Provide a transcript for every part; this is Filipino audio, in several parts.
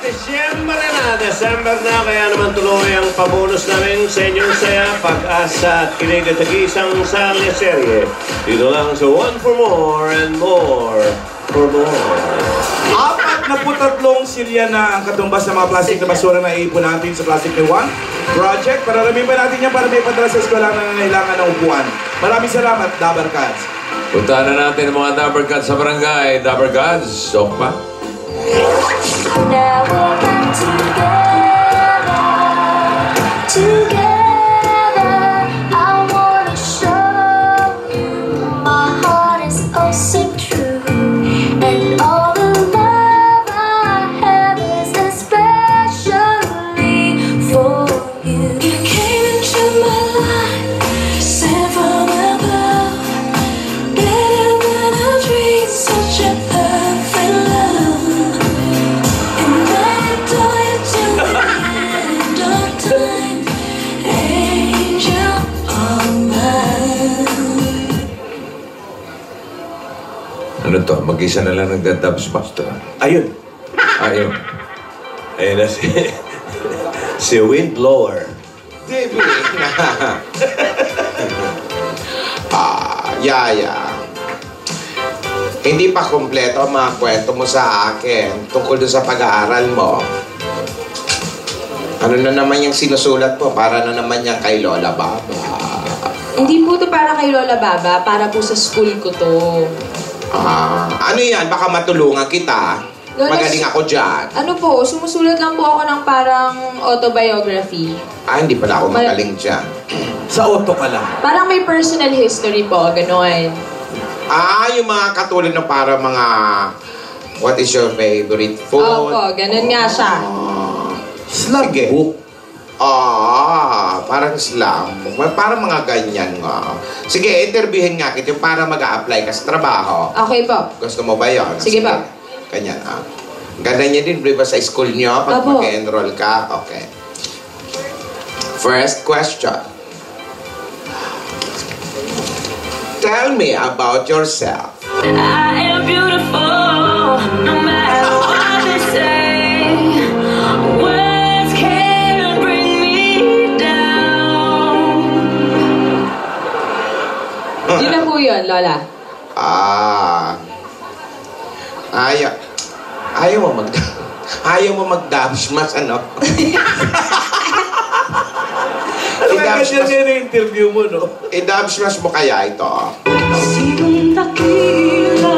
Disyembre na, December na, kaya naman tuloy ang pabonus namin sa inyong saya, pag-asa at kilig at isang serye. Dito lang sa One for More and More for More. 43 silya na ang katumbas ng mga plastic na basura na iipon natin sa Plastic Day One Project. Pararamin pa natin yan para may padala sa eskwela na nangailangan ng upuan. Maraming salamat, Dabber Cats. Puntahan na natin ang mga Dabber Cats sa barangay. Dabber Cats, sok pa. Now we're back together, I wanna show you my heart is oh so true, and all the love I have is especially for you. You came into my life, sent from above, better than a dream, such a perfect love. Ano to? Mag-isa na lang nagdadabs basta. Ayun. Ayun. Ayun na si Windblower. Debbie. Yaya. Hindi pa kumpleto ang mga kwento mo sa akin tungkol doon sa pag-aaral mo. Ano na naman yung sinusulat mo? Para na naman yung kay Lola Baba. Hindi po to para kay Lola Baba, para po sa school ko to. Ano yan? Baka matulungan kita. Lola, Magaling ako dyan. Ano po, sumusulat lang po ako ng parang autobiography. Hindi pala ako magaling dyan. Sa auto ka lang. Parang may personal history po, gano'n. Yung mga katulad ng para mga what is your favorite food? Opo, ganun nga siya. Slug book. Parang slam book. Parang mga ganyan nga. Sige, interviewin nga kita para mag-a-apply ka sa trabaho. Okay po. Gusto mo ba yun? Sige po. Ganyan, Ganda niya din, ba sa school niyo pag Opo. mag-enroll ka? Okay. First question. Tell me about yourself. I am beautiful, no matter what they say. Words can't bring me down. Yun na po yun, Lola. Ayaw mo mag-dabs mas ano? Ano kaya siya yung interview mo, no? I-dabs mas mo kaya ito? Sinong dakila?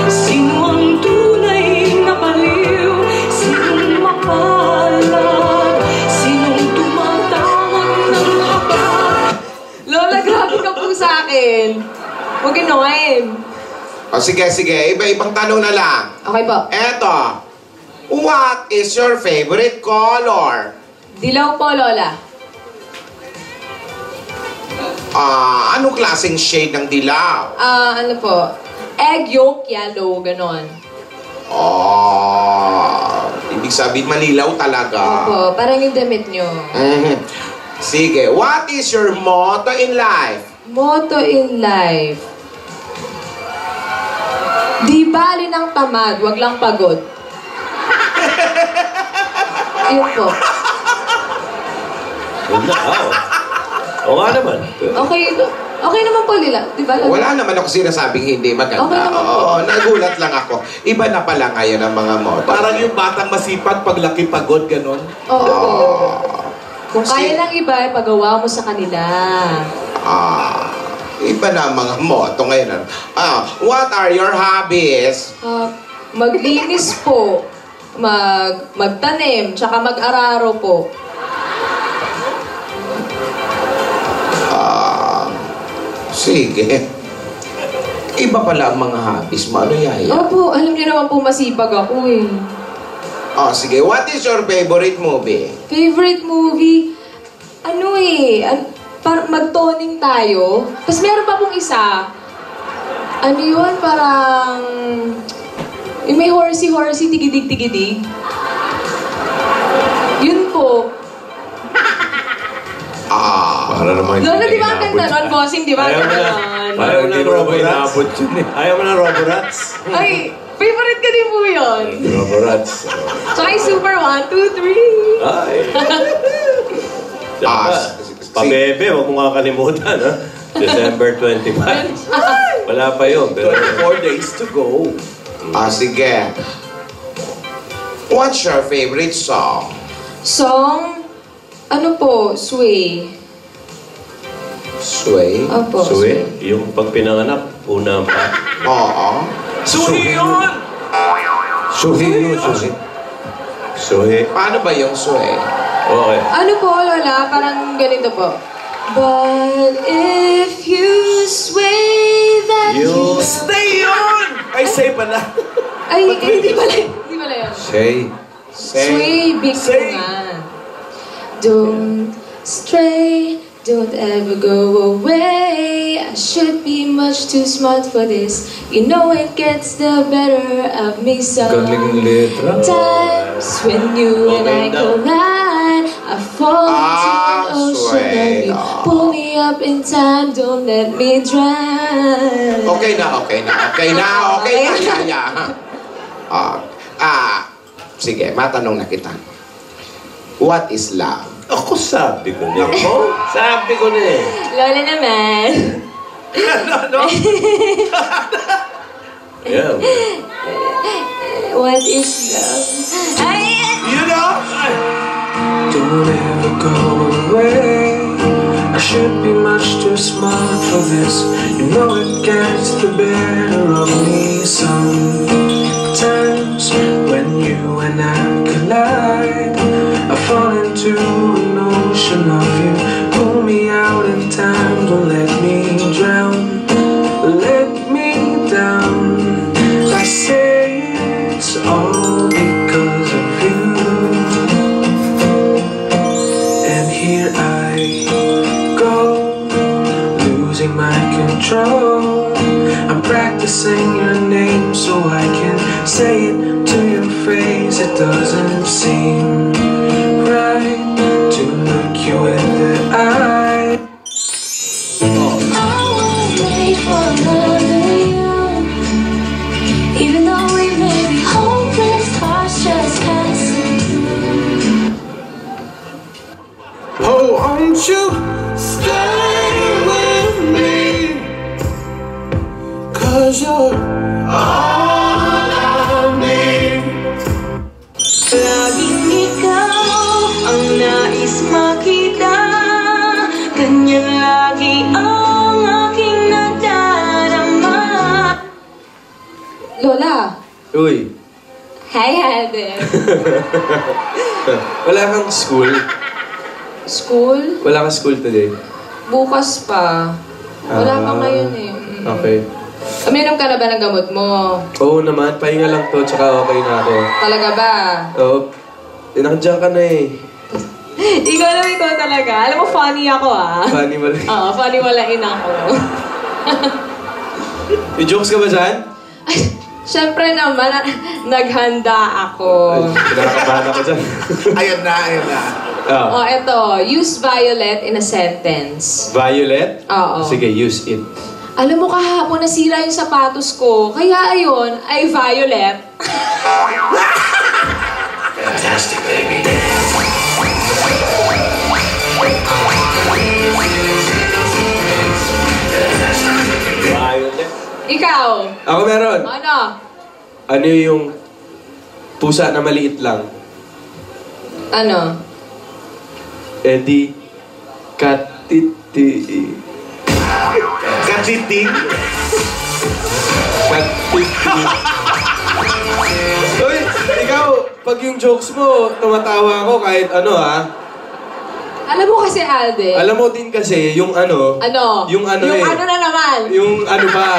Sino ang tunay na baliw? Sinong mapalad? Sinong tumatawag ng habag? Lola, grabe ka po sa akin. Huwag ganoin. Sige. Iba-ibang tanong na lang. Okay po. Eto. What is your favorite color? Dilaw po, Lola. Anong klaseng shade ng dilaw? Ano po? Egg yolk yellow, ganon. Ibig sabihin malilaw talaga. Opo, parang yung damit nyo. Sige, what is your motto in life? Motto in life. Di bali ng tamad, wag lang pagod. Yun po. Oo nga naman. Okay naman po, Lila. Di ba? Wala naman ako sinasabing hindi maganda. Okay naman po. Oo, nagulat lang ako. Iba na pala ngayon ang mga motto. Parang yung batang masipag, paglaki pagod, ganon. Oo. Kung kaya lang iba, pagawa mo sa kanila. Iba na ang mga motto ngayon. What are your hobbies? Maglinis po. Magtanim, tsaka mag-araro po. Sige. Iba pala ang mga hobbies mo. Ano yaya? Opo, alam niyo naman po masipag ako eh. Sige. What is your favorite movie? Favorite movie? Ano eh, mag-toning tayo. Tapos meron pa pong isa. Ano yun? Parang... Yung may horsey, tigidig. Yun po. Para naman Lola, di ba ang ganda nun? Bossing, di ba ang ganda nun? Parang hindi mo naman inaabot yun eh. Ayaw mo ng Roborats? Ay, favorite ka din po yun. Roborats. Tsaka yung Super 1, 2, 3. Ay. Tsaka, pabebe, huwag mo kakalimutan, ha? December 25. Wala pa yun. Pero 24 days to go. Sige. What's your favorite song? Song, ano po, Sway. Sway? Opo, Suwi, yung pag pinanganak, una pa. Oo. Suhi yun! Suhi yun, suhi. Suwi. Paano ba yung sway? Okay. Ano po, Lola? Parang ganito po. But if you sway that You- Stay yun! Ay, say pala. Ay, hindi pala yun. Say. Sway, big ko Say. nga. Don't stray, don't ever go away. I should be much too smart for this. You know it gets the better of me Galing letra. sometimes when you and I collide. I fall into an ocean of you. Pull me up in time, don't let me drown. Okay na. Sige, matanong na kita. What is love? Ako sabi ko na. Sabi ko na eh. Lola naman. Yeah. What is love? Ay! You know? Don't ever go away. I should be much too smart for this. You know it gets the better of me sometimes. When you and I collide, I fall into an ocean of you. Pull me out in time, don't let me drown. Let me down. I say it's all because of you. And here I go, losing my control. I'm practicing your name so I can say it to your face. It doesn't seem right to look you in the eye. I won't wait for another you. Even though we may be hopeless, hearts just passing through. Oh, won't you stay with me? 'Cause you're all I need. Laging ikaw ang nais makita. Ganyan lagi ang aking nadarama. Lola! Uy, Hi, Alden. wala kang school? School? Wala kang school today? Bukas pa. Wala pa ngayon eh. Okay. Uminom ka na ba ng gamot mo? Oo naman, pahinga lang to, tsaka okay na ako. Talaga ba? Oo, nandiyan ka na eh. ikaw talaga. Alam mo, funny ako ah. Funny wala. Oo, funny walain ako. May jokes ka ba dyan? Siyempre naman, naghanda ako. Kinakabahan ako dyan. Ayan na. Oh, eto. Use violet in a sentence. Violet? Oo. Sige, use it. Alam mo, kahapon nasira yung sapatos ko. Kaya ayun, ay violet. Violet. Ikaw, Ako meron. ano? Ano yung pusa na maliit lang? Ano? Edi katiti. Kachiting. Katiti. Uy, ikaw, pag yung jokes mo, tumatawa ako kahit ano ha. Alam mo kasi, Alden. Alam mo din kasi, yung ano. Ano? Yung ano Yung eh. ano na naman. Yung ano ba?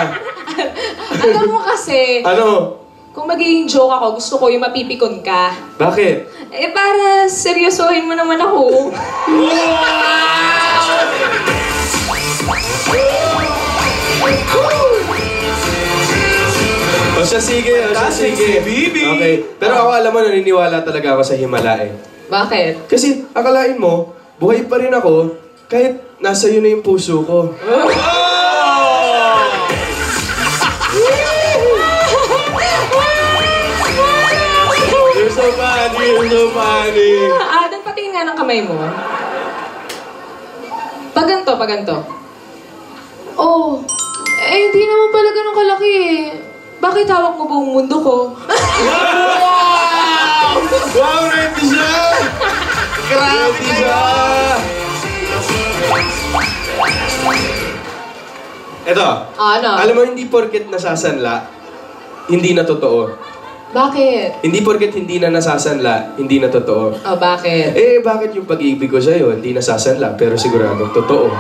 Alam mo kasi, Ano? kung magiging joke ako, gusto ko yung mapipikon ka. Bakit? Eh, para seryosohin mo naman ako. O siya sige, sige. Bibi. Okay. Pero ako alam mo, naniniwala talaga ako sa Himala eh. Bakit? Kasi akalain mo, buhay pa rin ako kahit nasa iyo na yung puso ko. You're so funny! You're so funny. Alden, patingin nga ng kamay mo. Pag ganito. Oh, hindi naman pala ganun kalaki eh. Bakit hawak mo buong mundo ko? Wow, ready siya! Grabe siya! Eto, Ano? alam mo, hindi porket nasasanla, hindi na totoo. Bakit? Hindi porket hindi na nasasanla, hindi na totoo. Oh, bakit? Eh, bakit yung pag-ibig ko sa'yo, hindi nasasanla, pero siguradong totoo?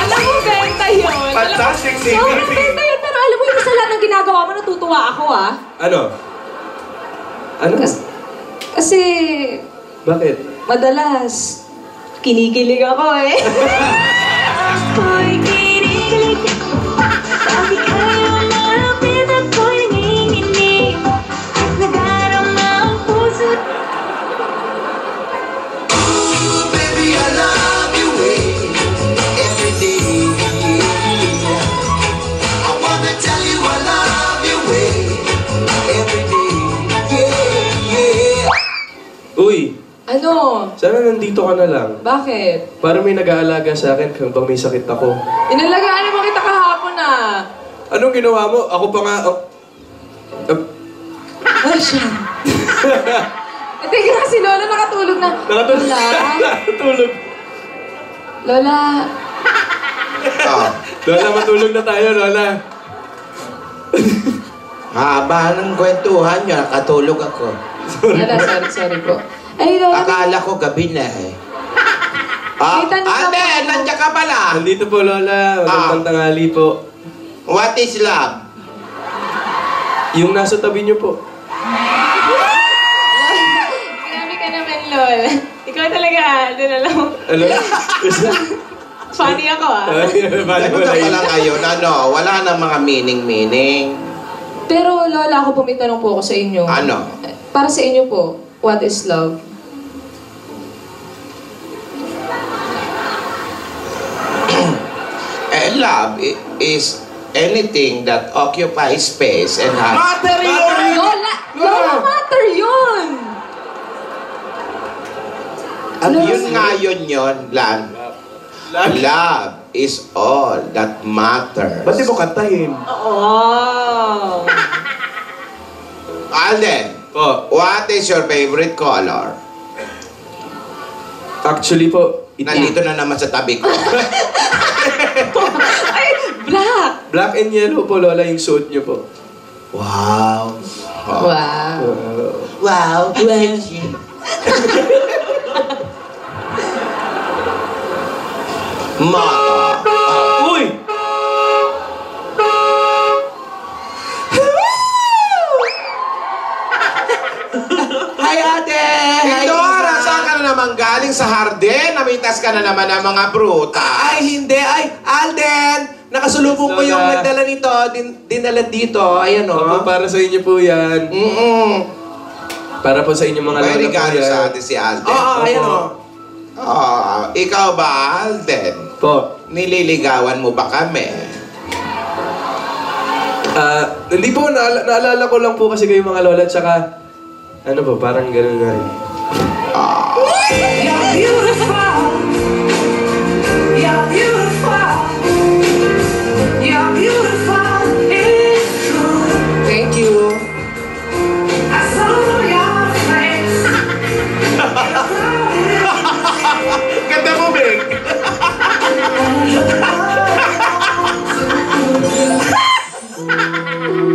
Alam mo, benta yun. Fantastic So, singing. benta yun. Pero alam mo yung sa lahat ng ginagawa mo, natutuwa ako ah. Ano? Ano? Kasi, Bakit? madalas, kinikilig ako eh. Ako'y kinikilig. Sabi kayo malapit ako'y nanginginig. Nagarama ang puso. Baby, I love you every day. I wanna tell you I love you every day. Yeah, yeah. Uy, Ano? sana nandito ka na lang. Bakit? Para may nag-aalaga sa akin habang may sakit ako. Inalagaan mo kita kahapon ah. Anong ginawa mo? Ako pa nga... Ay, siya. Teka nga, si Lola nakatulog na. Nakatulog. Lola? Natulog. Lola? Oh, Lola, matulog na tayo, Lola. haba ng kwentuhan niya, katulog ako. Lola, sorry po. Ay, Lola. Akala ko gabi na eh. May tanong ka Ate, ba ako? nandiyan ka pala. Nandito po, Lola. Magandang tanghali po. What is love? Yung nasa tabi niyo po. Grabe ka naman, Lola. Ikaw talaga, doon alam mo. Ano? Funny ako ah. Ano ka pala ngayon? Ano? Wala nang mga meaning. Pero Lola, ako po may tanong po ako sa inyo. Ano? Para sa inyo po, what is love? Love is anything that occupies space and has... Lola! Lola, matter yun! Yun nga yun, Lan. Love is all that matters. Ba't di mo kantahin? Oh! Alden, what is your favorite color? Actually po, Nandito na naman sa tabi ko. Ay, black! black and yellow po, Lola, yung suot niyo po. Wow. Wow. Wow. Mata. Uy! Hi, ate! Dora, saan ka na naman galing sa hardin? Namitas ka na naman ng mga bruta. Ay, hindi. Ay, Alden! Nakasulubong ko yung Lola. nagdala nito. Dinala dito. Ayan o. Opo, para sa inyo po yan. Para po sa inyo mga May lola po regalo yan. sa atin si Alden. Oo, ayan o. Ikaw ba, Alden? Po. Nililigawan mo ba kami? Hindi po, naalala ko lang po kasi kayo mga lola, tsaka ano po, parang gano'n nga rin. You're beautiful. You're beautiful. You're beautiful. It's true. Thank you. I saw your face. Ganda mo, Beng!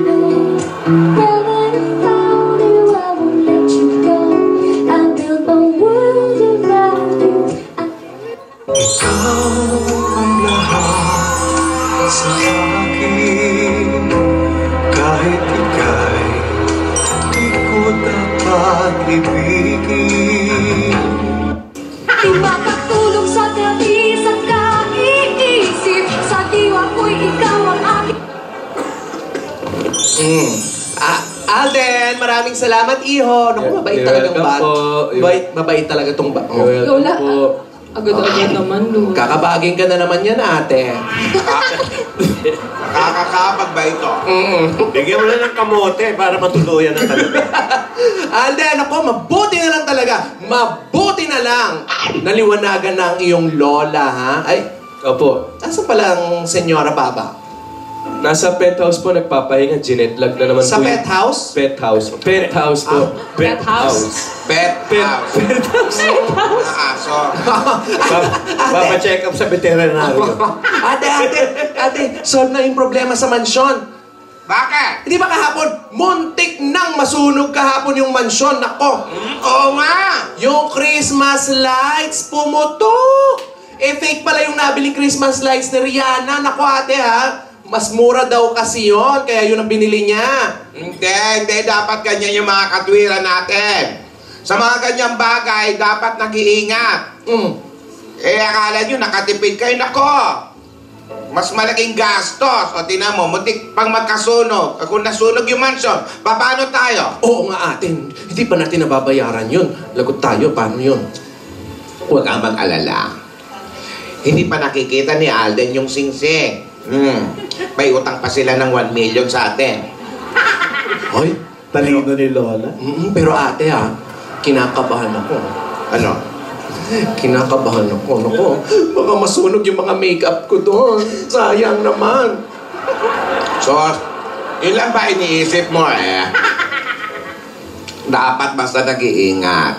When I found you, I won't let you go. I built a world around you. Ikaw ang lahat sa akin. Kahit ika'y di ko dapat ibigin. Di makatulog sa gabi sa kaiisip. Sa diwa ko'y ikaw ang aking. Alden, maraming salamat, iho. Naku, mabait talagang Welcome bat. po. Mabait talaga tong bat. Welcome Lola, po. agad-agad naman, Lola. Kakabaging ka na naman yan, ate. Nakakaka nakakapag ba ito? Bigyan mo na ng kamote para matuluyan na talaga. Alden, ako, mabuti na lang talaga. Mabuti na lang. Naliwanagan na ang iyong lola, ha? Ay, Opo. nasa pala ang Senyora Baba? Nasa penthouse po nagpapahinga. Ginetlag na naman Sa po. pet house? Pet house. Pet house po. Pet house. Pet house. Pet house. Mga aso. Papacheck up sa veterinaryo. Ate, solve na yung problema sa mansyon. Bakit? Hindi ba kahapon, muntik nang masunog kahapon yung mansyon? Nako, Oo nga. yung Christmas lights pumutok. Fake pala yung nabiling Christmas lights ni Rihanna. Nako ate ha, mas mura daw kasi yon, kaya yun ang binili niya. Hindi. Dapat ganyan yung mga katwiran natin. Sa mga ganyang bagay, dapat nag-iingat. Akala nyo, nakatipid kayo. Nako, mas malaking gastos. O, tinan mo, muntik pang magkasunog. Kung nasunog yung mansion, paano tayo? Oo nga ate, hindi pa natin nababayaran yun. Lagot tayo, paano yun? Huwag kang mag-alala. Hindi pa nakikita ni Alden yung singsing. May utang pa sila ng 1 million sa atin. Hoy, Talino ni Lola. pero ate ha, kinakabahan ako. Ano? Kinakabahan ako. Naku, baka masunog yung mga makeup ko doon. Sayang naman. So, yun lang ba iniisip mo Dapat basta nag-iingat.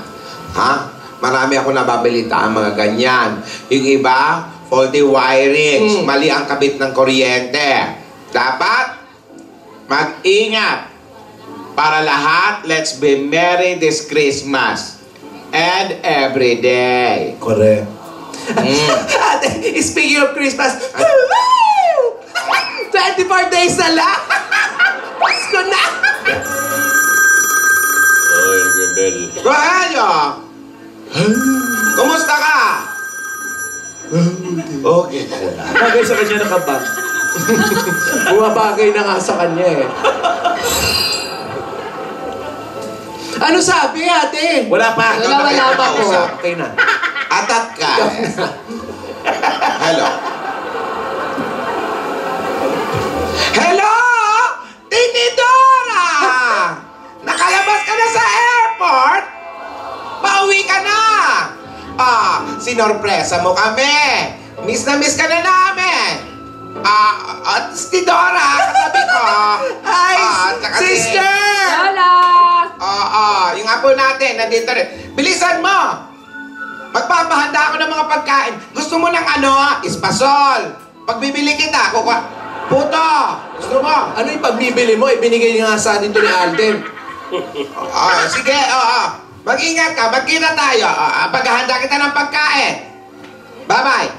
Ha? Marami ako nababalita ang mga ganyan. Yung iba, faulty wirings, mali ang kabit ng kuryente. Dapat mag-ingat. Para lahat, let's be merry this Christmas. And every day. Correct. Ate, speaking of Christmas, 24 days na lang. Pasko na. Ay, nag-bell. Rogelio! Kumusta ka? Okay. Bagay sa kanya nakabag. Bumabagay na nga sa kanya eh. Ano sabi, ate? Wala pa. Wala pa po. Okay na. Atat ka. Hello? Hello? Tinidora! Nakalabas ka na sa airport? Pauwi ka na! Sinorpresa mo kami. Miss na miss ka na namin. Tinidora, katabi ko. Hi, tsaka sister! Lola! Yung apo natin, nandito rin. Bilisan mo! Magpapahanda ako ng mga pagkain. Gusto mo ng espasol. Pag bibili kita, puto! Gusto mo? Ano yung pagbibili mo? Ibinigay nga sa atin to ni Alden. Sige, mag-ingat ka, magkita tayo. Paghahanda kita ng pagkain. Bye-bye.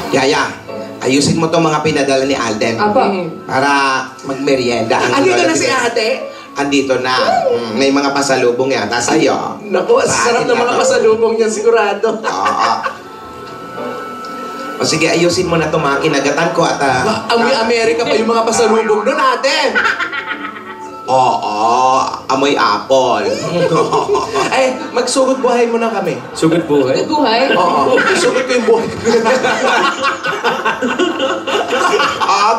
Yaya, ayusin mo tong mga pinadala ni Alden. Apo. Para magmerienda. Andito na si ate? Andito na. May mga pasalubong yata sa'yo. Naku, sarap na mga pasalubong niyan sigurado. O sige, ayusin mo na itong mga kinagatan ko at... Amoy Amerika pa yung mga pasalubong doon, ate. Amoy apple. Magsugod buhay mo na kami. Sugod buhay? Buhay? Oo, sugod ko yung buhay.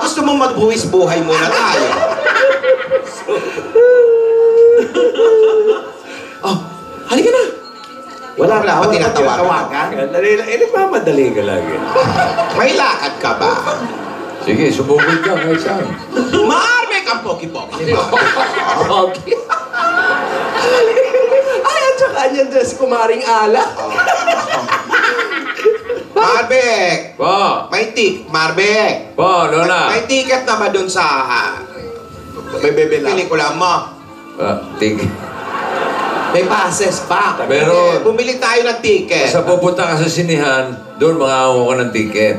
Gusto mong magbuwis buhay muna tayo. Halika na. Wala pa tinatawagan. Nagmamadali ka lagi. May lakad ka ba? Sige, sumugod ka kahit saan. Marme kang poki-poki. Okay. Ay, at saka niyan dyan si Kumaring Ala. Marbek! Pa! Marbek! Pa, Lola! May ticket na ba dun sa... May bebela. pelikula mo? Tig. May passes pa. Pero, Bumili tayo ng ticket. sa pupunta ka sa sinihan, doon makakakuha ka ng ticket.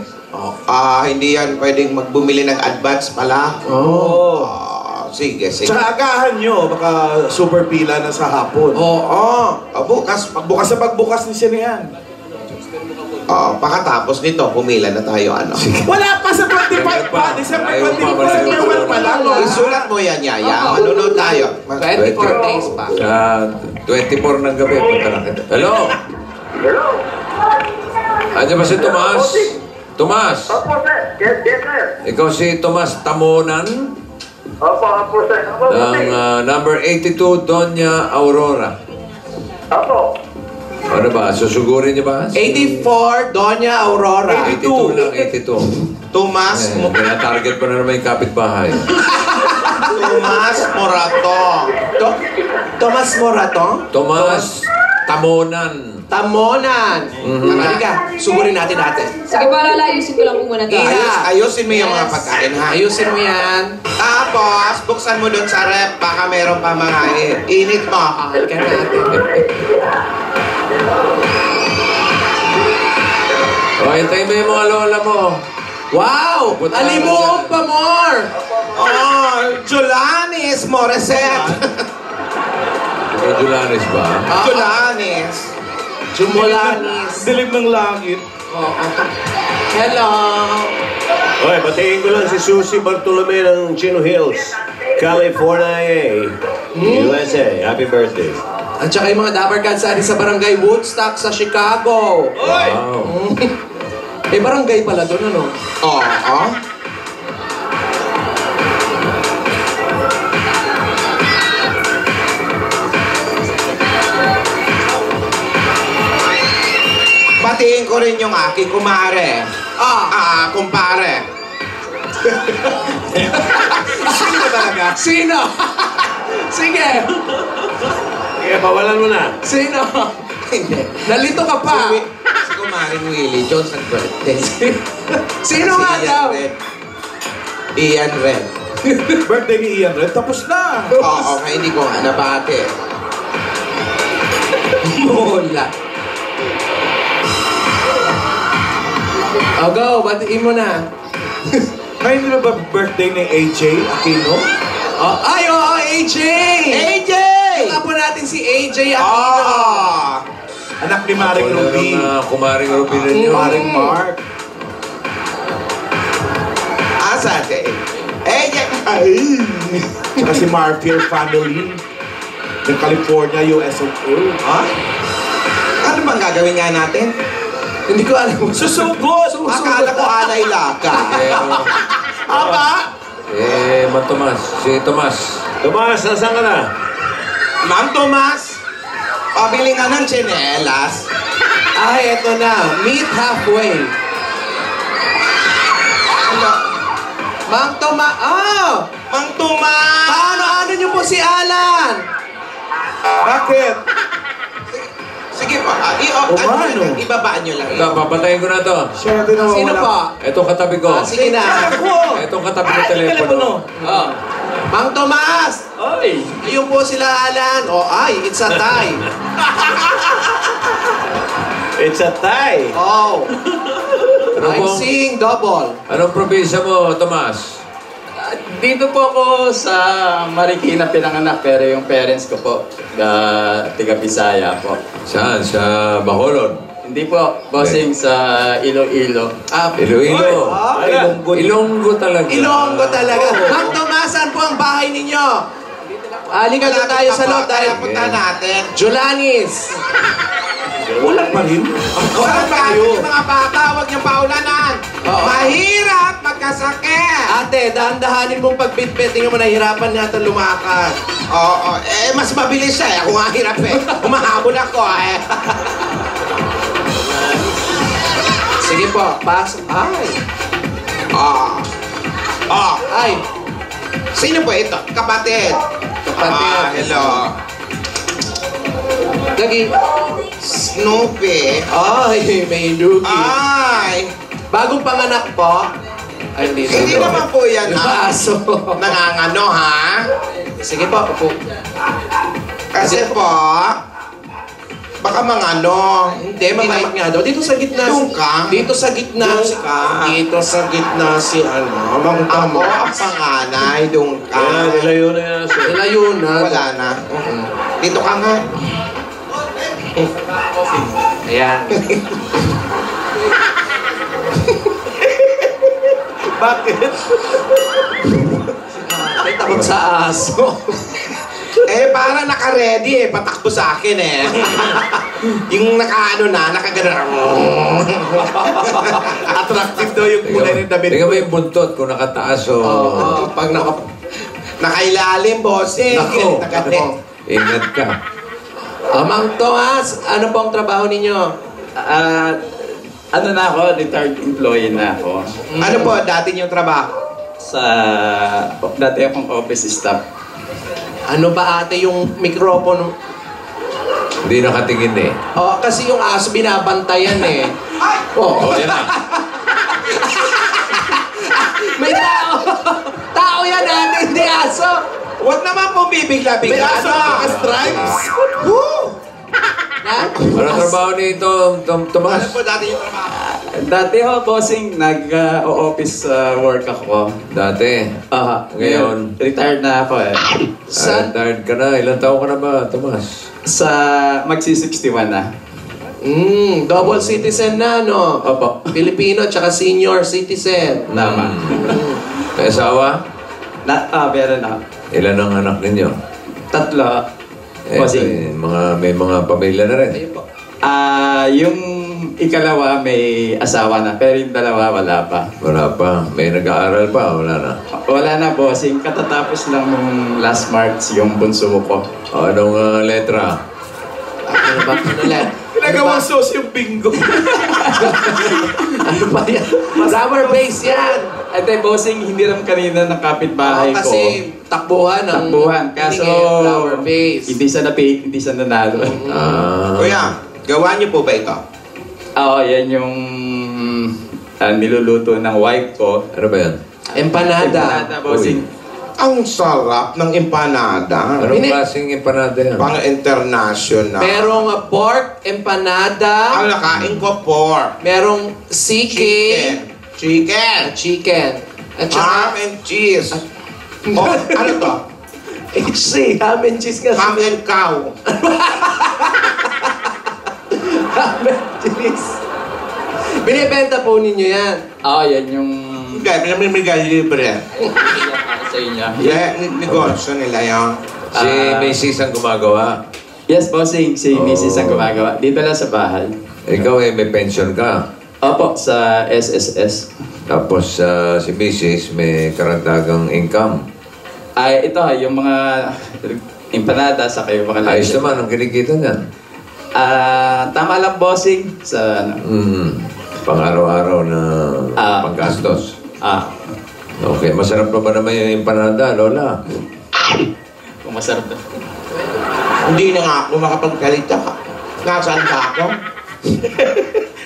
Hindi yan pwedeng magbumili ng advance pala. Sige. Tsaka agahan nyo, baka super pila na sa hapon. Bukas. Pagbukas sa pagbukas ni Sinehan. Pakatapos nito, pumila na tayo, Wala pa sa 25 pa. December 24 pa lang. Isulat mo yan, Yaya. Manunod tayo. 24 days pa. Sa 24 ng gabi, punta na kita. Hello? Hello? Andiyan ba si Tomas? Tomas. Opo, sir. Yes, sir. Ikaw si Tomas Tamonan Opo, sir. Opo, ng number 82, Doña Aurora. Opo. Ano ba? Susugurin niyo ba? 84, Doña Aurora. 82 lang, 82. Tomas Target pa na naman yung kapitbahay. Tomas Morato. Tomas Morato? Tomas Tamonan. Tamonan. Halika, sugurin natin. Sige pa, Lola, ayusin ko lang po muna ito. Ayusin mo yung mga pagkain, ha? Ayusin mo yan. Tapos, buksan mo doon sa rep. Baka meron pa mga init mo. Halika natin. O, hintayin mo yung mga lola mo. Wow! Alimuong pa more! Oh, Jolanis Morissette. May Julanes ba? Jolanis. Jumolanis. Dilim ng langit. Hello! Okay, batiin ko lang si Susie Bartolome ng Chino Hills, California, USA. Happy birthday. At saka yung mga Dapper Cats sa barangay Woodstock sa Chicago. Wow. May barangay pala doon, ano? Oo. Batiin ko rin yung aking kumare. Kumpare. Sino talaga? Sino? Sige! Kaya bawalan mo na. Sino? Nalito ka pa. Si kumaring Willie Johnson birthday. Sino nga daw? Ian Red. Birthday ni Ian Red, tapos na. Oo, kaya hindi ko nga nabate. Mola. O go, batiin mo na. Ngayon di ba birthday ni AJ Aquino? Oo, AJ! AJ! Yung apo natin si AJ Aquino. Anak ni Maring Ruby. Kumaring Ruby rin yun. Maring Mark. Asa ate? AJ! Saka si Marfield family. Ng California, USA. Ha? Ano bang gagawin nga natin? Hindi ko alam. Susugod! Akala ko alay laka. Aba? Mang Tomas. Si Tomas. Tomas, nasaan ka na? Ma'am Tomas, pabili nga ng tsinelas. Ay, eto na. Meet halfway. Mang Tomas. Mang Tomas! Paano niyo po si Alan? Bakit? Sige po, ibabaan nyo lang. Papatayin ko na to. Siya natin nawawala. Sino pa? Ito katabi ko. Sige na. Itong katabi ko telepono. Mang Tomas! Oy! Ayun po sila, Alan. It's a tie. It's a tie. Oh. Ano I'm pong- seeing double. Anong probinsya mo, Tomas? Dito po ako sa Marikina pinanganak, pero yung parents ko po, tiga Bisaya po. Saan? Sa Bacolod? Hindi po, bossing sa Iloilo. Iloilo. Ilonggo talaga. Ilonggo talaga. Mang Tomas, saan po ang bahay ninyo? Halika doon tayo sa loob dahil punta natin. Julanis. Ulan pa rin. Wala pa yung mga bata, huwag niyong paulanan. Mahirap magkasakit. Ate, dahan-dahanin mong pagbitbit. Tingnan mo, nahihirapan natin lumakad. Oo, mas mabilis siya eh. Ako nga hirap eh. Humahabol ako eh. Sige po, pasok. Ay. Ay. Sino po ito? Kapatid. Kapatid. Hello. Lagi. Snoopy. Ay, may dugi. Ay. Bagong panganak po. Ay, Hindi naman po yan yung aso. nangangano ha. Sige po, po. Kasi po, baka mangano. Hindi, mamamak nga daw. Dito sa gitna. Doon ka? Dito sa gitna. Doon ka? Dito sa gitna si Mang Ako Tomas. ang panganay, doon ka. Nilayo na yan. Nilayo na. Wala na. Dito ka nga. Ayan. Bakit? Ay, takot sa aso. Para naka-ready eh. Patakbo sa akin eh. Yung nakaano na, nakagano. At Attractive daw yung kulay ng damit Tingnan ko. mo yung buntot kung nakataas o... Pag Nakailalim, bossing. Nako. Ingat ka. Mang Tomas, ano pong trabaho ninyo? Ano na ako, retired employee na ako. Ano po, dati yung trabaho? Dati akong office staff. Ano ba ate yung mikropono? Hindi nakatingin eh. Kasi yung aso binabantayan eh. Yan na. May tao! Tao yan ate, hindi aso! Huwag naman pong bibigla-bigla. May aso Stripes. Ano trabaho nito, Tomas? Ano po dati yung trabaho? Dati ako, bossing, nag-office work ako. Dati. Ngayon? Retired na ako eh. Retired ka na. Ilang taon ka na ba, Tomas? Magsi-61 na. Double citizen na, no? Opo. Filipino tsaka senior citizen. Tama. May asawa? Meron na. Ilan ang anak ninyo? 3. Bossing. May mga pamilya na rin. Ayun po. Yung ikalawa may asawa na, pero yung dalawa wala pa. Wala pa. May nag-aaral pa? Wala na. Wala na, bossing. Katatapos lang nung last March yung bunso ko. Anong letra? Ano ba? Ano lang? Ginagawang sauce yung bingo. Ano ba yan? Rubber base yan! Ate, bossing, hindi rin kanina ng kapitbahay ko. Kasi takbuhan ng... Kaso, rubber base. hindi siya na-pay, hindi siya nanalo. Kuya, gawa niyo po ba ito? Oo, yan yung niluluto ng wife ko. Ano ba yan? Empanada. Bossing. Ang sarap ng empanada. Anong klaseng empanada yan? Pang international. Merong pork empanada. Ang nakain ko pork. Merong CK. Chicken. At Ham and cheese. Ano to? HC, ham and cheese kasi. Ham and cow. Ham and cheese. Binibenta po ninyo yan. Oo, yan yung... Kaya pinamimigay libre. sa inyo. Negosyo nila yun. Si Mrs. ang gumagawa. Yes, bossing. Si Mrs. ang gumagawa. Dito lang sa bahay. Ikaw may pension ka. Opo, sa SSS. Tapos si Mrs. may karagdagang income. Ito yung mga empanada sa kayo mga Ayos naman ang kinikita niyan. Tama lang, bossing. Sa pang-araw-araw na panggastos. Okay, masarap pa ba naman yung empanada, Lola? Kung masarap na. Hindi na nga ako makapagkalita ka. Nasaan ka ako?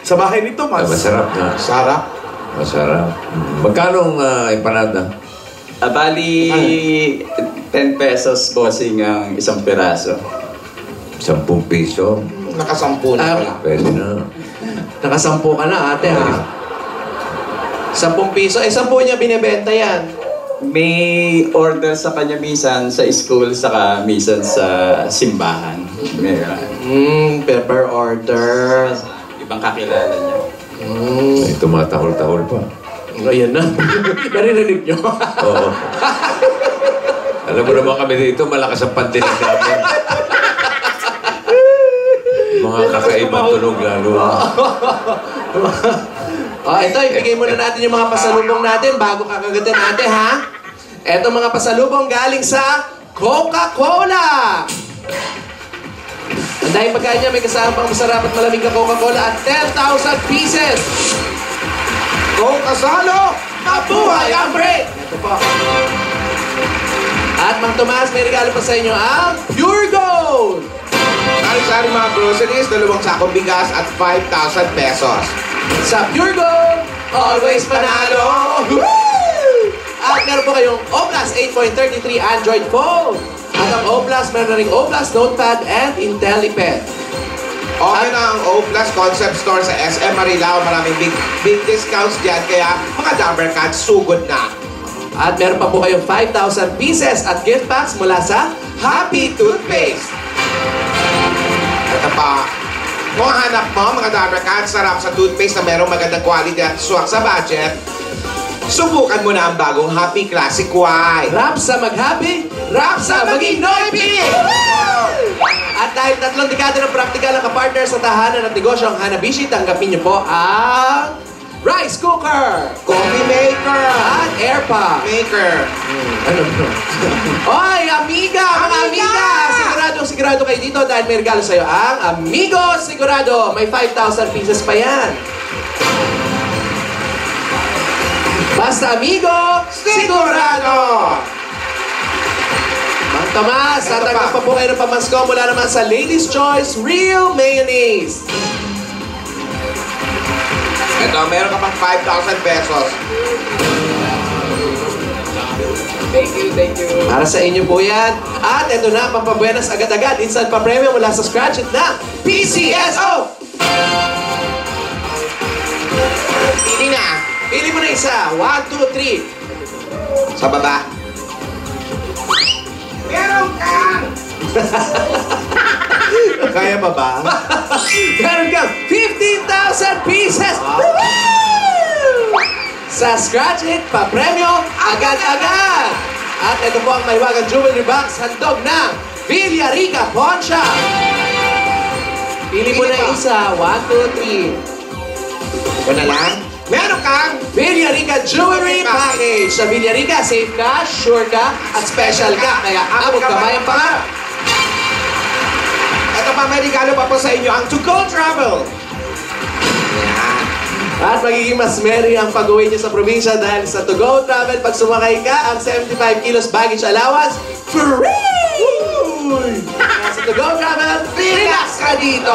Sa bahay ni Tomas. Masarap na. Sarap. Masarap. Magkano ang empanada? Bali, 10 pesos, bossing, ang isang piraso. 10 piso? Nakasampu na pala. Pwede na. Nakasampu ka na ate ha. 10 piso. 10 niya binibenta yan. May order sa kanya minsan sa school, saka minsan sa simbahan. Meron. Per order. Ibang kakilala niya. May tumatahol-tahol pa. Ayan na. Naririnig nyo? Oo. Alam mo naman kami dito, malakas ang pandinig namin. Mga kakaibang tunog lalo. Ito, ibigay muna natin yung mga pasalubong natin bago kakagatin natin, ha? Ito mga pasalubong galing sa Coca-Cola! Ang dahil pagkain niya, may kasama pang masarap at malamig na Coca-Cola at 10,000 pieces! Kasalo! Mabuhay ang break! Ito po. At Mang Tomas, may regalo pa sa inyo ang Pure Gold! Sari-sari mga groceries, 2 sakong bigas at 5,000 pesos. Sa Pure Gold, always panalo! Woo! At meron po kayong Oblast 8.33 Android phone. At ang Oblast, meron na rin Oblast Notepad and IntelliPad. Okay na ang O-Plus Concept Store sa SM Marilao. Maraming big discounts dyan. Kaya mga Dabber Cats, sugod na. At meron pa po kayong 5,000 pieces at gift packs mula sa Happy Toothpaste. Ito pa. Kung hanap mo, mga Dabber Cats, sarap sa toothpaste na merong magandang quality at swak sa budget, subukan mo na ang bagong Happy Classic White. Rap sa mag-happy, rap sa maging noipy! At dahil 3 dekada ng praktikal ang kapartner sa tahanan at negosyo ang Hanabishi, tanggapin niyo po ang rice cooker, Coffee maker. at air pump. Maker. Ano bro? Oy, Amiga! Mga Amiga! Sigurado kayo dito dahil may regalo sa'yo ang Amigo Sigurado. May 5,000 pieces pa yan. Basta Amigo Sigurado! Mang Tomas, tatanggap pa po kayo ng pamasko mula naman sa Ladies' Choice Real Mayonnaise. Ito, meron ka pang 5,000 pesos. Thank you. Para sa inyo po yan. At ito na, pampabuenas agad-agad. Instant pa premium mula sa Scratch It na PCSO! Pili na. Pili mo na isa. 1, 2, 3. Sa baba. Meron kang! Kaya pa ba? Meron kang 15,000 pieces! Woo! Sa Scratch It, pa-premyo, agad-agad! At ito po ang Maiwagang Jewelry Box, handog ng Villarica Pawn Shop. Pili mo na isa. 1, 2, 3. Ito na lang. Meron kang Villarica Jewelry Package. Sa Villarica, safe ka, sure ka, at special ka. Kaya abot kamay ang pangarap. Ito pa, may regalo pa po sa inyo ang To Go Travel. Yan. At magiging mas merry ang pag-uwi niyo sa probinsya dahil sa To Go Travel, pag sumakay ka, ang 75 kilos baggage allowance, free! Sa To Go Travel, relax ka dito!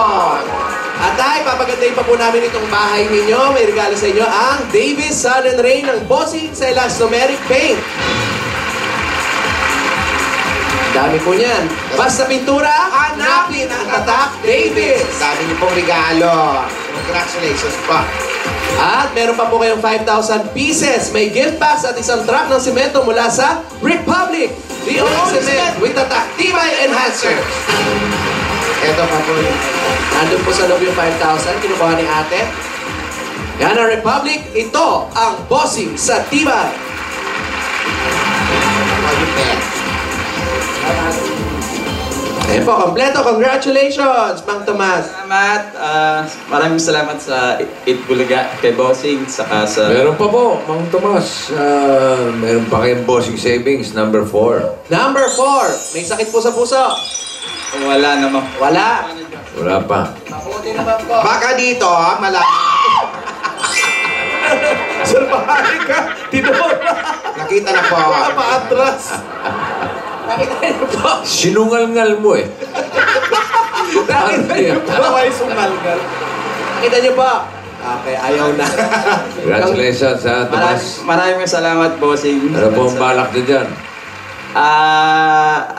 At ay, papagandahin pa po namin itong bahay ninyo. May regalo sa inyo ang Davis Sun and Rain ng Bossing sa Elastomeric Paint. Dami po niyan. Basta pintura, hanapin ang tatak Davis. Dami niyo pong regalo. Congratulations po. At meron pa po kayong 5,000 pieces. May gift packs at isang truck ng simento mula sa Republic. The only cement with tatak Tibay Enhancer. Ito pa po. Nandun po sa loob yung 5,000. Kinukuha ni ate. Yan ang Republic. Ito ang bossing sa Tibay. Ayan po, kompleto. Congratulations, Mang Tomas. Salamat. Maraming salamat sa Itbulaga, kay Bossing, saka sa... Meron pa po, Mang Tomas. Meron pa kayong Bossing Savings, number 4. Number 4. May sakit po sa puso. Wala naman. Wala. Wala pa. Mabuti naman po. Baka dito, Sir, bahali ka. Tinora. Nakita na po. Paatras. Nakita niyo po. Sinungal-ngal mo eh. Nakita niyo po. Naway sumalgal. Nakita niyo po. Okay, ayaw na. Congratulations ha, Tomas. Maraming salamat, Bossing. Ano po ang balak nyo dyan?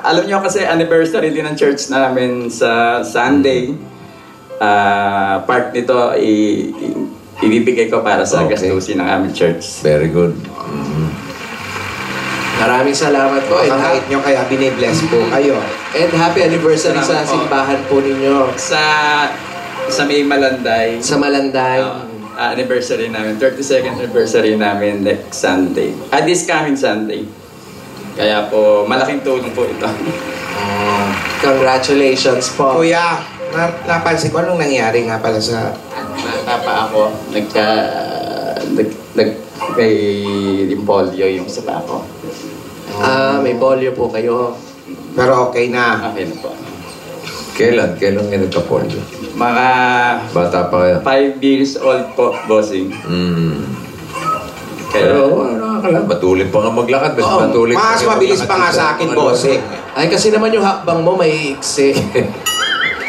Alam niyo kasi anniversary din ng church namin sa Sunday. Part nito ibibigay ko para sa gastusin ng aming church. Very good. Maraming salamat po. Kakait nyo kaya binibless po kayo. And happy anniversary sa Salamat po. simbahan po ninyo. Sa May Malanday. Sa Malanday. Anniversary namin. 32nd anniversary namin next Sunday. This coming Sunday. Kaya po, malaking tulong po ito. Congratulations po. Kuya, napansin ko anong nangyari nga pala sa... Bata pa ako, may polio yung sa ako. May polio po kayo. Pero okay na. Okay na po. Kailan? Kailan nga nagka-polio? Mga Bata pa kayo? 5 years old po, Bossing. Pero nakakala, matulin pa nga maglakad. Matulin Mas mabilis pa nga sa akin, bossing. Ay, kasi naman yung hakbang mo may iksi.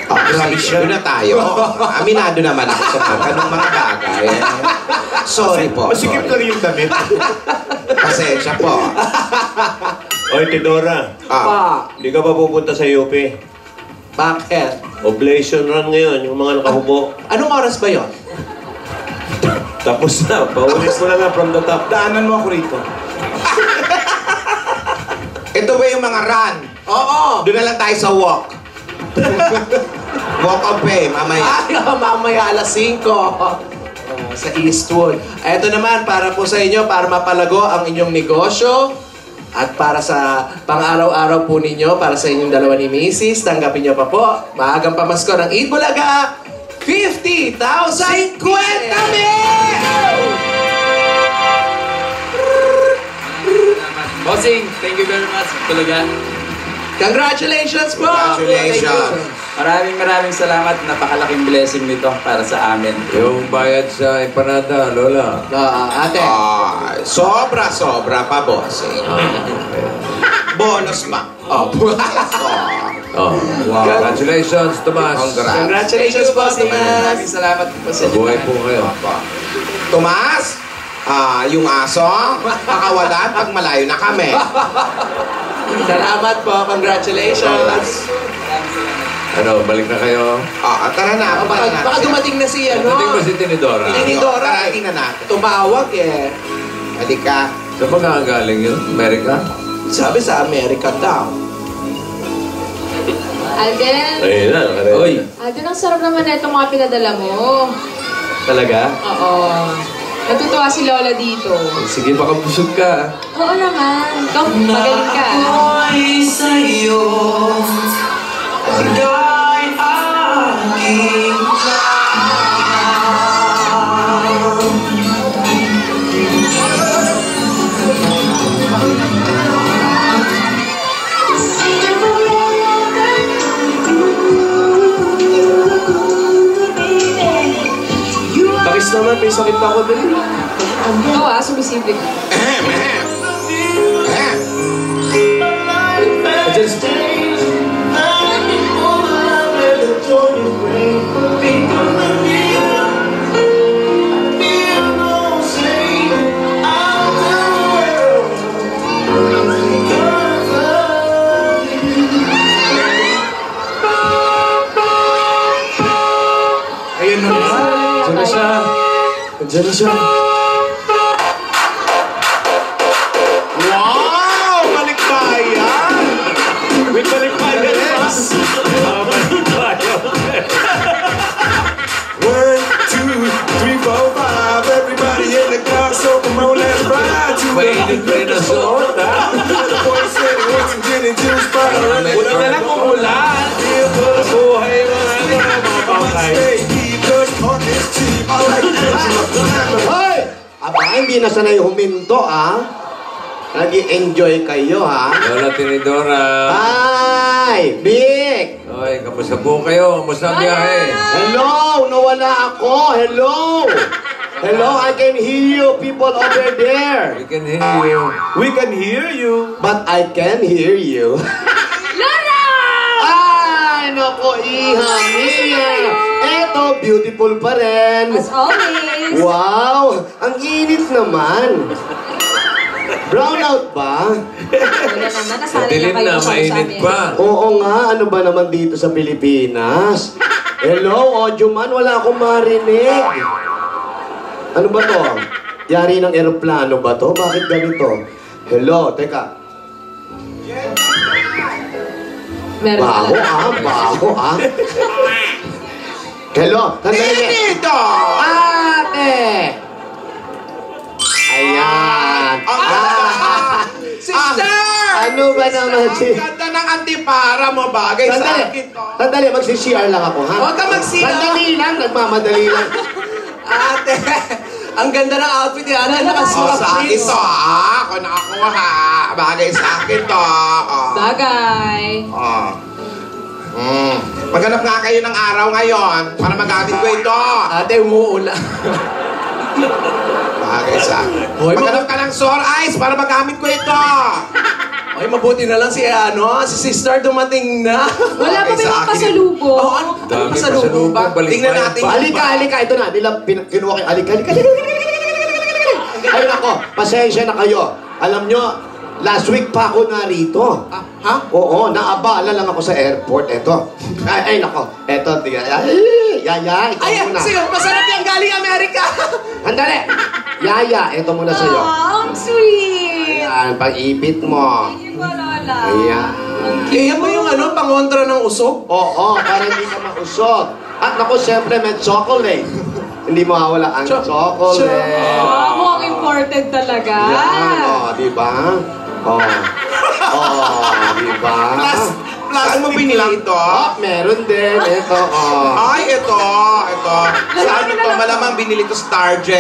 Grabe siya. Doon na tayo. Aminado naman ako sa ganung mga bagay. Sorry po. Masikip lang yung damit. Pasensya po. Oy, Tidora. Hindi ka pa pupunta sa UP? Bakit? Oblation run ngayon, yung mga nakahubo. Anong oras ba yon? Tapos na, paulit mo na nga from the top. Daanan mo ako rito. Ito ba yung mga run? Oo. Doon na lang tayo sa walk. Walk of fame, mamaya. Ay, mamaya alas 5. Sa Eastwood. Ito naman, para po sa inyo, para mapalago ang inyong negosyo. At para sa pang-araw-araw po ninyo, para sa inyong dalawa ni Mrs., tanggapin niyo pa po. Maagang pamasko ng Itbulaga, 50,000 50,000! Bossing, thank you very much. Talaga. Congratulations po! Congratulations. Maraming salamat. Napakalaking blessing nito para sa amin. Yung bayad sa empanada, Lola. Ate. Sobra pa, boss. Bonus pa. Oh, wow. Congratulations, Tomas. Congratulations po, Maraming salamat po sa inyo. Mabuhay po kayo. Tomas, yung aso, makawalan pag malayo na kami. Salamat po, congratulations. Ano, balik na kayo? Tara na. Baka dumating na si Dumating ba si Tinidora? Tinidora. Tingnan natin. Tumawag eh. Halika. Saan ba nga galing yun? Amerika? Sabi sa Amerika daw. Alden. Ayun na, nakaredy. Uy, Alden, ang sarap naman na itong mga pinadala mo. talaga? Oo. Natutuwa si Lola dito. Sige, baka busog ka. Oo naman. Ikaw, magaling ka. Ako'y sa'yo, pagka'y aking Bakis naman, may sakit pa ako din. Oo sumisibig. Ayun na. Diyan na siya. Diyan na siya. Wow! Balikbayan! Wait, balikbayan ba? Balikbayan. 1, 2, 3, 4, 5. Everybody in the car, so come on, let's ride to Mainit pa rin ang suot, ha? the boy said he wants some gin and juice, but I really Una na lang kumulan. Buhay mga bangkay. because talk is cheap. I like it. Hoy! Aba, hindi na sanay huminto, Nag-i-enjoy kayo, Lola Tinidora. Hi! Vic! Oy, kamusta po kayo? Kamusta ang biyahe? Hello! Nawala ako! Hello! Hello, I can hear you people over there. We can hear you. We can hear you. But I can hear you. Lola! Ay, naku, iha Mia. Eto, beautiful pa rin. As always. Wow! Ang init naman. Brownout ba? Wala naman, nasanay Dilim na kayo na, sa mainit amin. pa. Oo nga, ano ba naman dito sa Pilipinas? Hello, audio man, wala akong marinig. Ano ba to? Yari ng eroplano ba to? Bakit ganito? Hello, teka. Meron Baho baho Hello, sandali. Dito! Ate! Ayan. Sister! Ano ba naman si... Ang ganda ng antipara mo, bagay sa Sandali, akin to. sandali, magsi-CR lang ako, ha? Huwag ka mag-CR. Sandali lang, nagmamadali lang. Ate, ang ganda ng outfit ni Ana. Sa akin to, Ako nakakuha. Bagay sa akin to. Bagay. Maghanap nga kayo ng araw ngayon para magamit ko ito. Ate, umuula. Bagay sa akin. Hoy, Maghanap ka ng sore eyes para magamit ko ito. Ay, mabuti na lang si si sister dumating na. Wala pa may mga pasalubong. Oh, ano Dami pasalubong ba? pasalubong, Tingnan natin. Halika, ito na. Kinuha kayo. Halika. Ay, nako, pasensya na kayo. Alam nyo, last week pa ako narito. Ha? Oo, naabala lang ako sa airport. Eto. Ay, nako. Eto, tiga. Yaya, ikaw Ay, muna. sige, masarap yung galing Amerika. Handali. Yaya, eto muna sa'yo. Oh, ang sweet. Ayan, pag-ipit mo. Thank you po, Lola. Ayan. Yan ba yung pangontra ng usok? Oo, para hindi ka mausog. At naku, siyempre may chocolate. Hindi mawawala ang chocolate. Wow, ang important talaga. Yan, di ba? Di ba? Saan mo binili ito? Meron din. Ito, Ay, ito. Saan ito? Malamang binili ko Star J.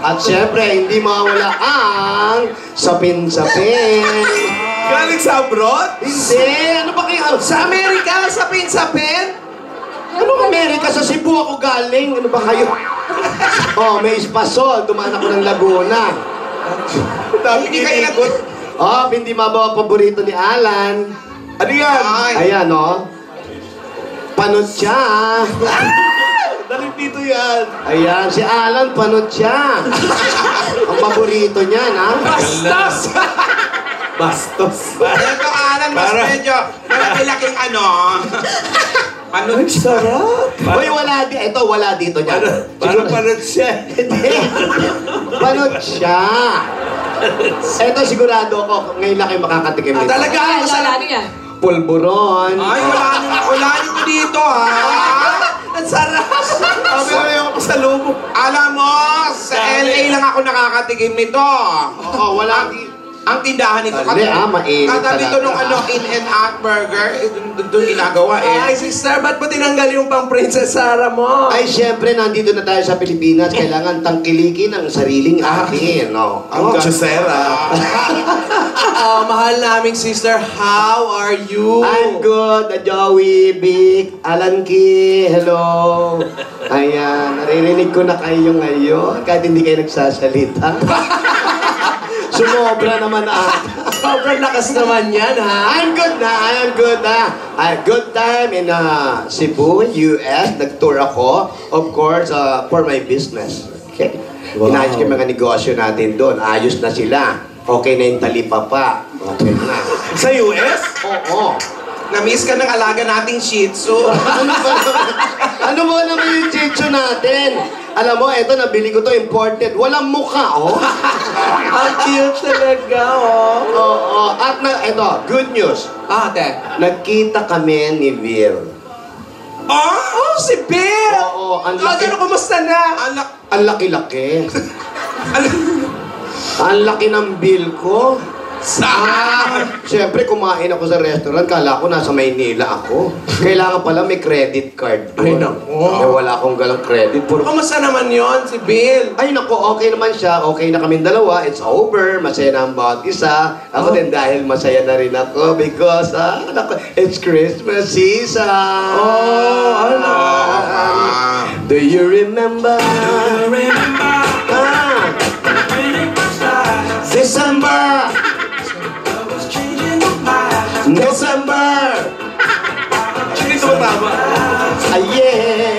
At siyempre, hindi mawawala ang sapin-sapin. Galing sa abroad? Hindi, ano ba kayo? Sa Amerika, sa Pinsapin? Anong Amerika? Sa Cebu ako galing. Ano ba kayo? Oh, may espasol. Dumaan ako ng Laguna. Hindi kayo nagot. Oh, hindi mabawa paborito ni Alan. Ano yan? Ayan, oh. Panutya. Daling dito yan. Ayan, si Alan, panutya. Ang paborito niyan, ha? Bastos! Bastos. Ito, Alan, mas medyo malaking ano. Ano? Sarap. Uy, wala dito. Ito, wala dito niyan. Parang panutya. Hindi. Panutya. Ito, sigurado ako, ngayon lang kayo makakatikim nito. Talaga ako sa Ano yan? Pulburon. Ay, wala nito dito, ha? Ang sarap! Sabi na yung pasalubong. Alam mo, sa LA lang ako nakakatikim nito. Oo, wala. Ang tindahan nito, Hindi, mainit katabi ito talaga. nung ano, In-N-Out Burger, doon ginagawa Ay, sister, ba't mo tinanggal yung pang Princess Sarah mo? Ay, syempre, nandito na tayo sa Pilipinas. Kailangan tangkilikin ang sariling atin. No? Ang Chusera. Mahal naming sister, how are you? I'm good, Joey, Vic, Alan Key, hello. Ayan, naririnig ko na kayo ngayon, kahit hindi kayo nagsasalita. Sumobra naman Sobrang lakas naman yan, ha? I'm good na. I had good time in Cebu, US. Nag-tour ako, of course, for my business. Okay. Wow. Inayos ko yung mga negosyo natin doon. Ayos na sila. Okay na yung talipapa. Okay na. Sa US? Oo. Na-miss ka ng alaga nating Shih Tzu. Ano ba naman yung chicho natin? Alam mo, eto, nabili ko to imported. Walang mukha, oh. Ang cute talaga, oh. Oo. At eto, good news. Ate. Nagkita kami ni Will. Oh, si Bill! Oo, ang laki. Kumusta na? Ang laki-laki. Ang laki ng bill ko. Siyempre, kumain ako sa restaurant. Kala ko nasa Maynila ako. Kailangan pala may credit card doon. Ay, naku. Eh, wala akong galang credit. Kumusta naman yon si Bill? Ay, naku, okay naman siya. Okay na kaming dalawa. It's over. Masaya na ang bawat isa. Ako din dahil masaya na rin ako because, naku, it's Christmas season. Oh, ano? Do you remember? December! December! Hindi ito tama. Yeah!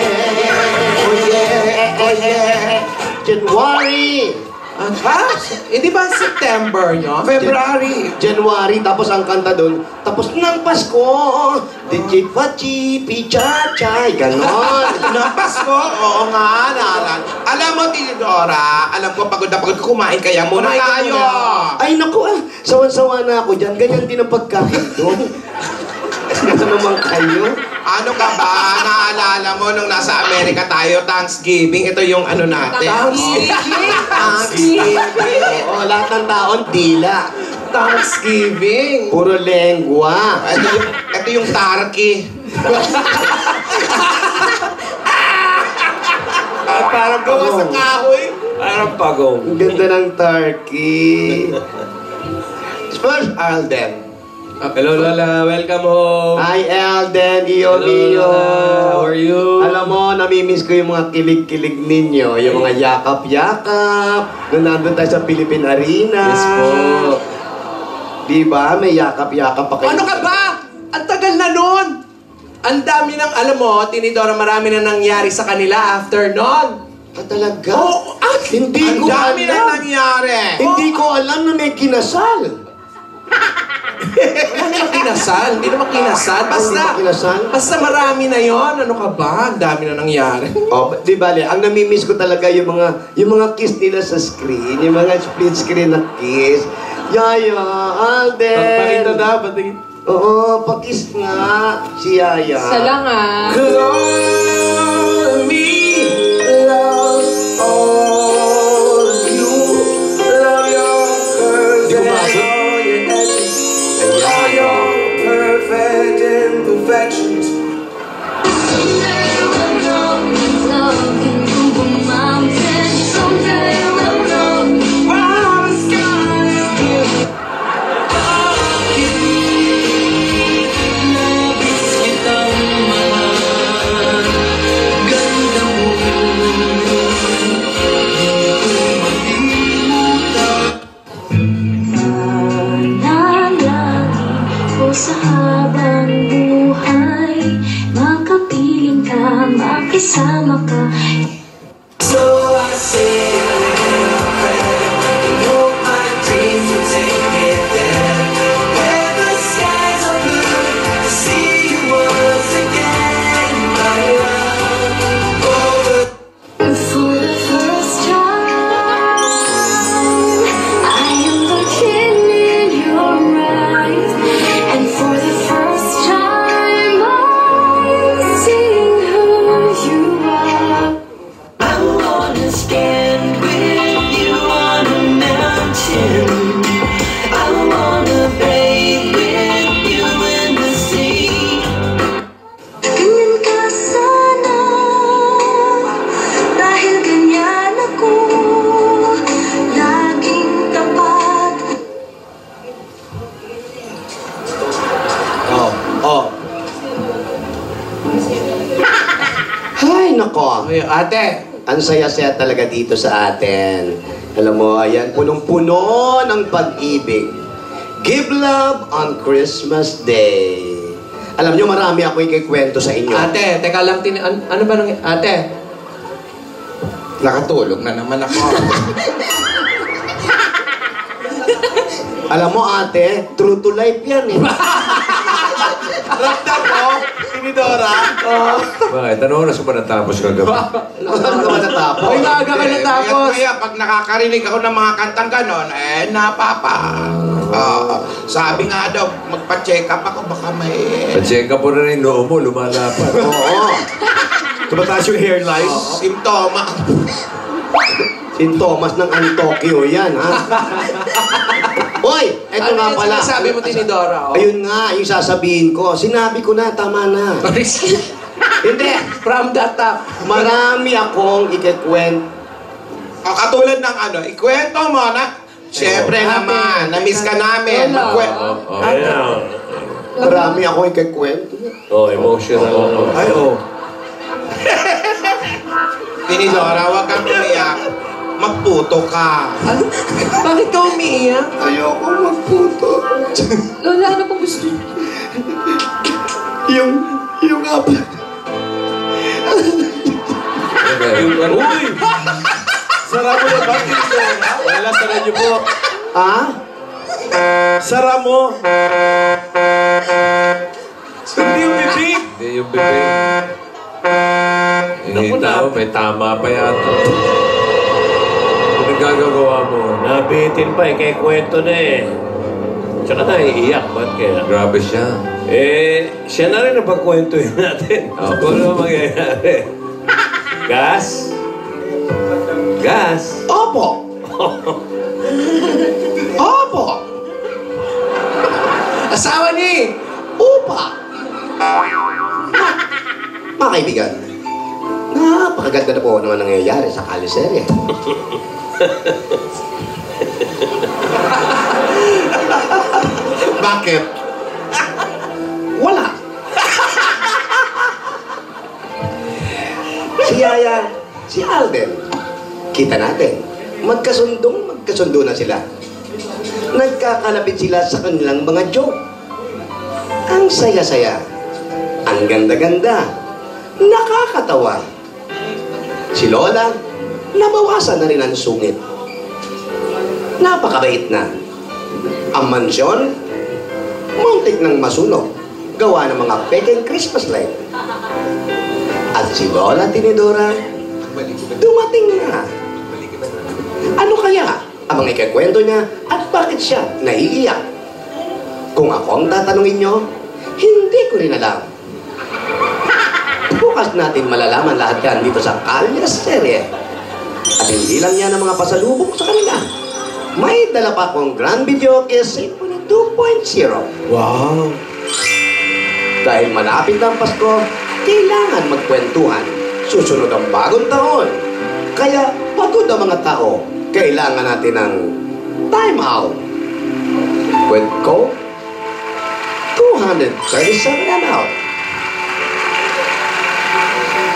Oh yeah! Oh yeah! January! Ha? Hindi ba September nyo? February! January, tapos ang kanta doon, tapos ng Pasko! Dichi-pachi, picha-chay, ganon! Ng Pasko? Oo nga, naalala. Alam mo, Tinidora, alam ko pagod na pagod kumain kaya muna tayo. Ay, naku, sawan-sawa na ako dyan. Ganyan din ang pagkain doon. Ito naman kayo. Ano ka ba? Naalala mo nung nasa Amerika tayo, Thanksgiving, ito yung ano natin. Thanksgiving! Oo, lahat ng taon, tila. Thanksgiving! Puro lengwa. Ito yung turkey. Parang gawa sa kahoy. Parang pagong. Ang ganda ng turkey. First, Alden. Hello, Lola. Welcome home. Hi, Alden. Iyo, Hello, Iyo. Lola. How are you? Alam mo, namimiss ko yung mga kilig-kilig ninyo. Yung mga yakap-yakap. Nung nandun tayo sa Philippine Arena. Yes po. Diba? May yakap-yakap pa kayo. Ano ka ba? Ang tagal na nun! Ang dami ng, alam mo, Tinidora, marami na nangyari sa kanila after nun. Talaga? Oo, hindi ko Ang dami na alam. nangyari. Hindi ko alam na may kinasal. Wala naman kinasal. Hindi naman kinasal. Hindi ba kinasal? Basta marami na yon. Ano ka ba? Ang dami na nangyari. Oh, di bale, ang namimiss ko talaga yung mga kiss nila sa screen, yung mga split screen na kiss. Yaya, Alden. Pakita daw, patingin. Oo, pakis nga. Si Yaya. Sala nga. Love me, love all of you, love your perfect, all your perfect imperfections. Someday we'll know love can move a mountain. Someday we'll know while the sky is blue. kasama ka. So I say a little prayer, and hope my dreams will take me there, where the skies are blue, to see you once again, my love. For the first time, I am looking in your eyes, and for the first time, I'm seeing who you are. I wanna stand with you on a mountain. I wanna bathe with you in the sea. Ganyan ka sana, dahil ganyan ako, laging tapat. Ay, nako. Ay, ate. Ang saya-saya talaga dito sa atin. Alam mo, ayan, punong-puno ng pag-ibig. Give love on Christmas Day. Alam nyo, marami ako ikikwento sa inyo. Ate, teka lang, ano ba nang... Ate. Nakatulog na naman ako. Alam mo, ate, true to life yan eh. Ramdam mo, Tinidora. Bakit? Ano oras ba natapos kagabi? Ano ka ba natapos? Ay, maaga ka natapos. Kaya pag nakakarinig ako ng mga kantang ganon, sabi nga daw, magpa-check up ako, baka may... Pa-check up mo na rin noo mo, lumalapat. Oo. Tumataas yung hairline. Simptoma. Sintomas ng Antokyo yan, ha? Hoy, eto nga pala. Ano sabi mo, Tinidora? Ayun nga, yung sasabihin ko. Sinabi ko na, tama na. Hindi. From the top. Marami akong ikikwento. Katulad ng ikwento mo na, siyempre naman, na-miss ka namin. Marami akong ikikwento. Emotional. Ay, Tinidora, huwag kang umiyak. Magputo ka. Bakit ka umiiyak? Ayoko magputo. Lola, ano pong gusto niyo? Yung apat. Uy! Sara mo na ba, Tinidora? Wala, sara niyo po. Ha? Sara mo. Hindi yung bibig. Hindi yung bibig. Hindi tao, may tama pa yata. Ano gagagawa mo? Nabitin pa kaya kwento na eh. Tsaka naiiyak, ba't kaya? Grabe siya. Siya na rin ang pagkwentuhin natin. Kung ano mangyayari. Gas? Gas? Opo. Opo. Asawa ni! Upa. Mga kaibigan, napakaganda na po naman nangyayari sa kaliserye. Bakit? Wala. Si Yaya, si Alden, kita natin, magkasundo na sila. Nagkakalapit sila sa kanilang mga joke. Ang saya-saya, ang ganda-ganda, nakakatawa. Si Lola, nabawasan na rin ang sungit. Napakabait na. Ang mansyon, muntik ng masunog, gawa ng mga peking Christmas light. At si Lola Tinidora, dumating na. Ano kaya ang mga ikakwento niya at bakit siya naiiyak? Kung ako ang tatanungin nyo, hindi ko rin alam. Bukas natin malalaman lahat yan dito sa Kalyaserye. At hindi lang yan ang mga pasalubong sa kanila. May dala pa akong grand video Symphony 2.0. Wow! Dahil malapit na ang Pasko, kailangan magkwentuhan. Susunod ang bagong taon. Kaya pagod ang mga tao, kailangan natin ng time out. With Coke, 237 and out.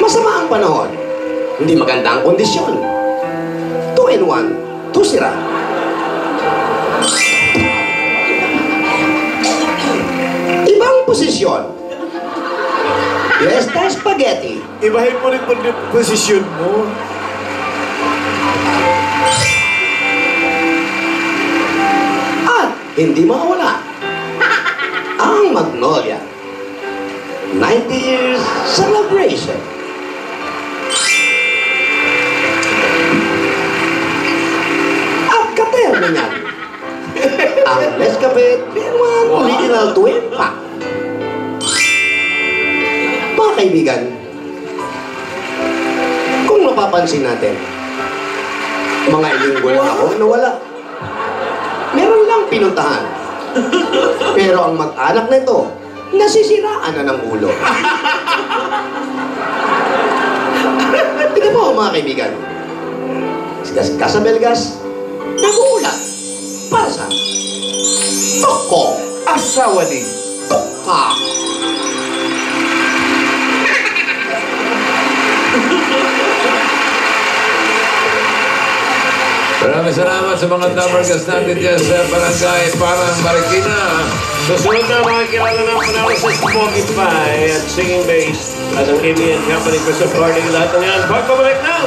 Masama ang panahon. Hindi maganda ang kondisyon. 2-in-1, 2 sira. Ibang posisyon. Fiesta spaghetti. Ibahin mo rin po yung posisyon mo. At hindi mawala ang Magnolia 90 years celebration. At katerno niyan, ang Nescafe 3-in-1 Original Twin Pack. Mga kaibigan, kung mapapansin natin, mga linggo lang ako nawala. Meron lang pinuntahan. Pero ang mag-anak nito, nasisiraan na ng ulo. Tignan mo mga kaibigan. Si Casabelgas, nag-uulat para sa Toko. Asawa ni Toka. Maraming salamat sa mga Dabargas natin dyan sa Barangay Parang Marikina. Susunod na makikilala ng panalo sa Spotify at Singing Bass at ang ABN Company Christopher Harding. Lahat ng yan, pagbabalik ng